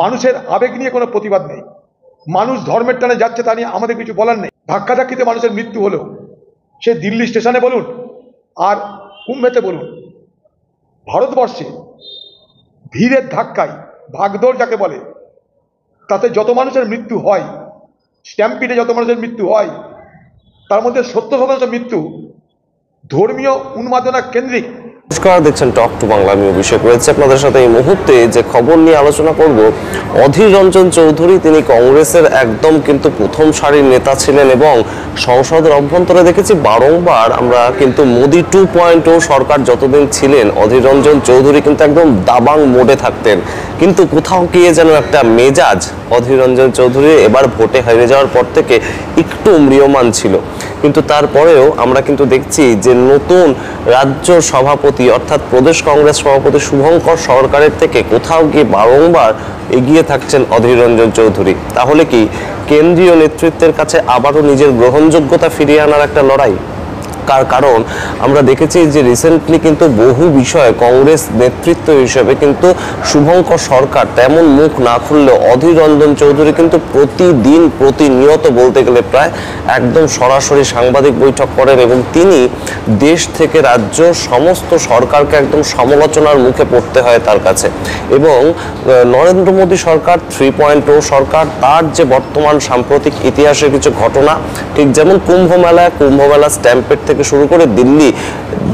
মানুষের আবেগ নিয়ে কোনো প্রতিবাদ নেই। মানুষ ধর্মের টানে যাচ্ছে তা নিয়ে আমাদের কিছু বলার নেই। ধাক্কাধাক্কিতে মানুষের মৃত্যু হলো, সে দিল্লি স্টেশনে বলুন আর কুম্ভেতে বলুন, ভারতবর্ষে ভিড়ের ধাক্কায় ভাগদৌড় যাকে বলে, তাতে যত মানুষের মৃত্যু হয়, স্ট্যাম্পিডে যত মানুষের মৃত্যু হয়, তার মধ্যে 70% মৃত্যু ধর্মীয় উন্মাদনা কেন্দ্রিক। নমস্কার, দেখছেন টক টু বাংলা। আমি অভিষেক রয়েছে আপনাদের সাথে। এই মুহূর্তে যে খবর নিয়ে আলোচনা করব, অধীর রঞ্জন চৌধুরী, তিনি কংগ্রেসের একদম কিন্তু প্রথম সারির নেতা ছিলেন এবং সংসদের অভ্যন্তরে দেখেছি বারংবার আমরা কিন্তু মোদি 2.0 সরকার যতদিন ছিলেন, অধীর রঞ্জন চৌধুরী কিন্তু একদম দাবাং মোডে থাকতেন। কিন্তু কোথাও গিয়ে যেন একটা মেজাজ অধীর রঞ্জন চৌধুরী এবার ভোটে হেরে যাওয়ার পর থেকে একটু ম্রিয়মান ছিল। কিন্তু তারপরেও আমরা কিন্তু দেখছি যে নতুন রাজ্য সভাপতি অর্থাৎ প্রদেশ কংগ্রেস সভাপতি শুভঙ্কর সরকারের থেকে কোথাও গিয়ে বারংবার এগিয়ে থাকছেন অধীর রঞ্জন চৌধুরী। তাহলে কি কেন্দ্রীয় নেতৃত্বের কাছে আবারও নিজের গ্রহণযোগ্যতা ফিরিয়ে আনার একটা লড়াই? কারণ আমরা দেখেছি যে রিসেন্টলি কিন্তু বহু বিষয়ে কংগ্রেস নেতৃত্ব হিসেবে কিন্তু শুভঙ্কর সরকার তেমন মুখ না খুললেও অধীর রঞ্জন চৌধুরী কিন্তু প্রতিদিন প্রতিনিয়ত বলতে গেলে প্রায় একদম সরাসরি সাংবাদিক বৈঠক করেন এবং তিনি দেশ থেকে রাজ্য সমস্ত সরকারকে একদম সমালোচনার মুখে পড়তে হয় তার কাছে। এবং নরেন্দ্র মোদী সরকার 3.0 সরকার, তার যে বর্তমান সাম্প্রতিক ইতিহাসের কিছু ঘটনা, ঠিক যেমন কুম্ভমেলা স্ট্যাম্পেড থেকে শুরু করে দিল্লি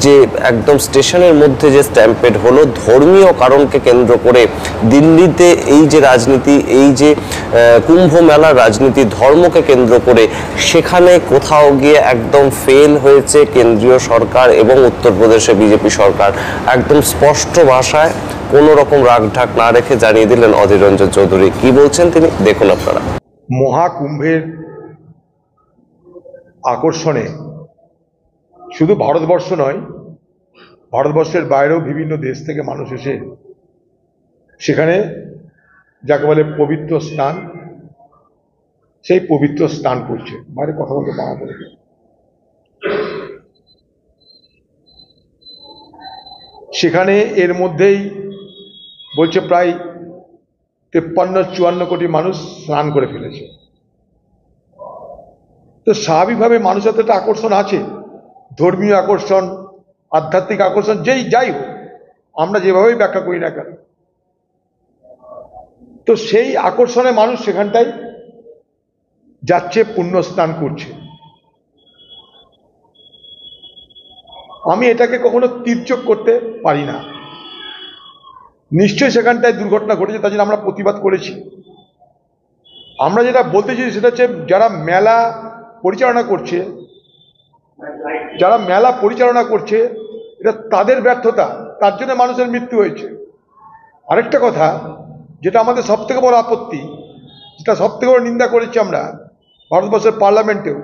যে একদম স্টেশনের মধ্যে যে স্ট্যাম্পেড হলো, ধর্মীয় কারণকে কেন্দ্র করে দিল্লিতে এই যে রাজনীতি, এই যে কুম্ভ মেলার রাজনীতি ধর্মকে কেন্দ্র করে, সেখানে কোথাও গিয়ে একদম ফেল হয়েছে কেন্দ্রীয় সরকার এবং উত্তরপ্রদেশে বিজেপি সরকার। একদম স্পষ্ট ভাষায় কোনো রকম রাগঢাক না রেখে জানিয়ে দিলেন অধীর রঞ্জন চৌধুরী। কি বলছেন তিনি, দেখুন আপনারা। মহাকুম্ভের আকর্ষণে শুধু ভারতবর্ষ নয়, ভারতবর্ষের বাইরেও বিভিন্ন দেশ থেকে মানুষ এসে সেখানে যাকে বলে পবিত্র স্নান, সেই পবিত্র স্নান করছে। বাইরে কথা বলতে পারা যাবে। সেখানে এর মধ্যেই বলছে প্রায় 53-54 কোটি মানুষ স্নান করে ফেলেছে। তো স্বাভাবিকভাবে মানুষের তো একটা আকর্ষণ আছে, ধর্মীয় আকর্ষণ, আধ্যাত্মিক আকর্ষণ, যাই হোক, আমরা যেভাবেই ব্যাখ্যা করি না কেন। তো সেই আকর্ষণে মানুষ সেখানটায় যাচ্ছে, পুণ্য স্নান করছে। আমি এটাকে কখনো তির্যক করতে পারি না। নিশ্চয়ই সেখানটায় দুর্ঘটনা ঘটেছে, তার জন্য আমরা প্রতিবাদ করেছি। আমরা যেটা বলতে চাই সেটা হচ্ছে, যারা মেলা পরিচালনা করছে এটা তাদের ব্যর্থতা, তার জন্য মানুষের মৃত্যু হয়েছে। আরেকটা কথা যেটা আমাদের সব থেকে বড় আপত্তি, যেটা সব থেকে বড় নিন্দা করেছি আমরা ভারতবর্ষের পার্লামেন্টেও,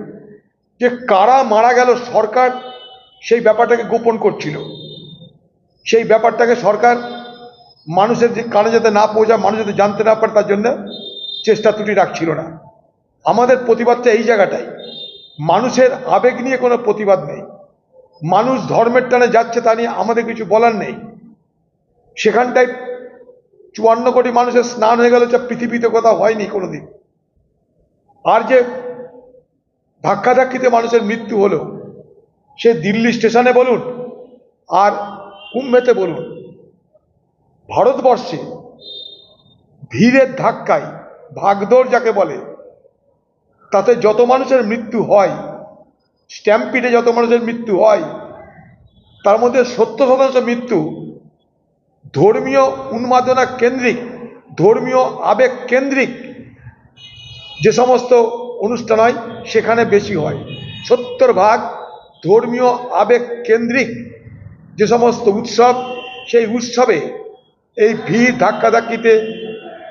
যে কারা মারা গেল সরকার সেই ব্যাপারটাকে গোপন করছিল। সেই ব্যাপারটাকে সরকার মানুষের যে কানে যাতে না পৌঁছায়, মানুষ যাতে জানতে না পারে, তার জন্য চেষ্টা ত্রুটি রাখছিল না। আমাদের প্রতিবাদটা এই জায়গাটাই, মানুষের আবেগ নিয়ে কোনো প্রতিবাদ নেই। মানুষ ধর্মের টানে যাচ্ছে তা নিয়ে আমাদের কিছু বলার নেই। সেখানটায় 54 কোটি মানুষের স্নান হয়ে গেল, যা পৃথিবীতে কোথাও হয়নি কোনোদিন। আর যে ধাক্কাধাক্কিতে মানুষের মৃত্যু হলো, সে দিল্লি স্টেশনে বলুন আর কুম্ভেতে বলুন, ভারতবর্ষে ভিড়ের ধাক্কায় ভাগদৌড় যাকে বলে, তাতে যত মানুষের মৃত্যু হয়, স্ট্যাম্পিডে যত মানুষের মৃত্যু হয়, তার মধ্যে 70% মৃত্যু ধর্মীয় উন্মাদনা কেন্দ্রিক, ধর্মীয় আবেগ কেন্দ্রিক যে সমস্ত অনুষ্ঠান হয় সেখানে বেশি হয়। 70% ধর্মীয় আবেগ কেন্দ্রিক যে সমস্ত উৎসব, সেই উৎসবে এই ভিড় ধাক্কাধাক্কিতে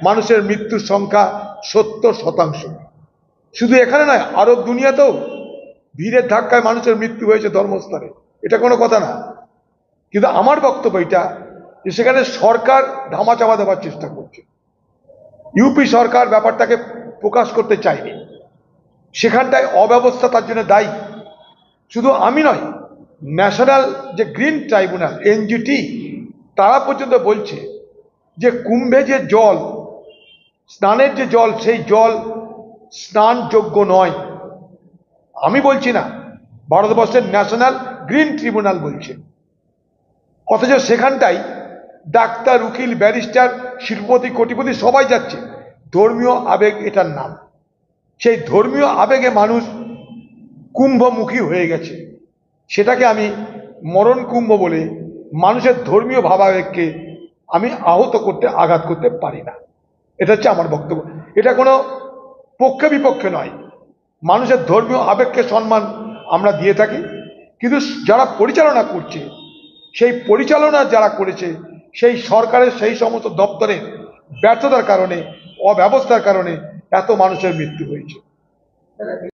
মানুষের মৃত্যুর সংখ্যা 70%। শুধু এখানে নয়, আরব দুনিয়াতেও ভিড়ের ধাক্কায় মানুষের মৃত্যু হয়েছে ধর্মস্থানে, এটা কোনো কথা না। কিন্তু আমার বক্তব্য এটা যে সেখানে সরকার ধামাচাপা দেওয়ার চেষ্টা করছে। ইউপি সরকার ব্যাপারটাকে প্রকাশ করতে চায়নি, সেখানটায় অব্যবস্থা তার জন্য দায়ী। শুধু আমি নয়, ন্যাশনাল যে গ্রিন ট্রাইব্যুনাল এনজিটি, তারা পর্যন্ত বলছে যে কুম্ভে যে জল, স্নানের যে জল, সেই জল স্নানযোগ্য নয়। আমি বলছি না, ভারতবর্ষের ন্যাশনাল গ্রিন ট্রিব্যুনাল বলছে। অথচ সেখানটাই ডাক্তার, উকিল, ব্যারিস্টার, শিল্পপতি, কোটিপতি সবাই যাচ্ছে। ধর্মীয় আবেগ এটার নাম। সেই ধর্মীয় আবেগে মানুষ কুম্ভমুখী হয়ে গেছে। সেটাকে আমি মরণ কুম্ভ বলে মানুষের ধর্মীয় ভাবাবেগকে আমি আহত করতে, আঘাত করতে পারি না। এটা হচ্ছে আমার বক্তব্য। এটা কোনো পক্ষে বিপক্ষে নয়। মানুষের ধর্মীয় আবেগকে সম্মান আমরা দিয়ে থাকি, কিন্তু যারা পরিচালনা করছে, সেই পরিচালনা যারা করেছে, সেই সরকারের সেই সমস্ত দপ্তরের ব্যর্থতার কারণে, অব্যবস্থার কারণে এত মানুষের মৃত্যু হয়েছে।